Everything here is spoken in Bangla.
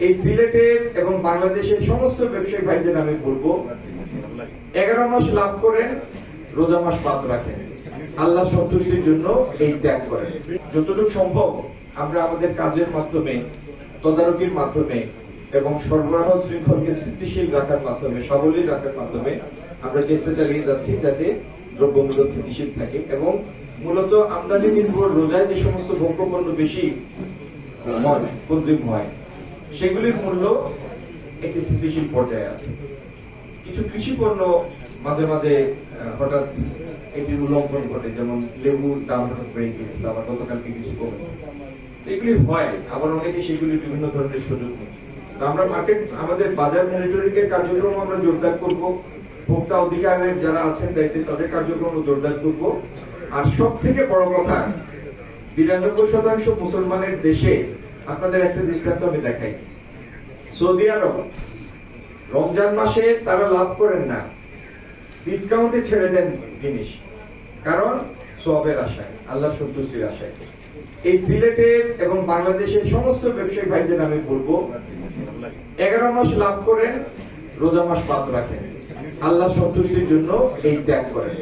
এই সিলেটের এবং বাংলাদেশের সমস্ত ব্যবসায়ী ভাইদের আমি বলবো 11 মাস লাভ করেন, রোজা মাস বাদ রাখেন, আল্লাহ সন্তুষ্টির জন্য এই ত্যাগ করেন। যতটুকু সম্ভব আমরা আমাদের কাজের মাধ্যমে, তদারকির মাধ্যমে এবং সরবরাহ শৃঙ্খলকে স্থিতিশীল রাখার মাধ্যমে, সাবলীল রাখার মাধ্যমে আমরা চেষ্টা চালিয়ে যাচ্ছি যাতে দ্রব্যমূল্য স্থিতিশীল থাকে এবং মূলত আমদানি নির্ভর রোজায় যে সমস্ত ভোগ্যপণ্য বেশি কনজিউম হয় সেগুলির মূল্য একটি স্থিতিশীল পর্যায়ে আছে। কিছু কৃষি পণ্য মাঝে মাঝে হঠাৎ এটির উল্লঙ্ঘন ঘটে, যেমন লেবুর দাম হঠাৎ বেড়ে গিয়েছিল, আবার গতকালকে কিছু কমেছে। এগুলি হয়, আবার অনেকে সেগুলি বিভিন্ন ধরনের সুযোগ নেই। আমরা মার্কেট, আমাদের বাজার মনিটরিংয়ের কার্যক্রম আমরা জোরদার করব, ভোক্তা অধিকারের যারা আছেন দায়িত্বে তাদের কার্যক্রম জোরদার করব। আর সব থেকে বড় কথা, 92% মুসলমানের দেশে আপনাদের একটা দৃষ্টান্ত আমি দেখাই। সৌদি আরব রমজান মাসে তারা লাভ করেন না, ডিসকাউন্টে ছেড়ে দেন জিনিস, কারণ সওয়াবের আশায়, আল্লাহর সন্তুষ্টির আশায়। এই সিলেটের এবং বাংলাদেশের সমস্ত ব্যবসায়ী ভাইদের আমি বলবো 11 মাস লাভ করেন, রোজা মাস বাদ রাখেন, আল্লাহ সন্তুষ্টির জন্য এই ত্যাগ করেন।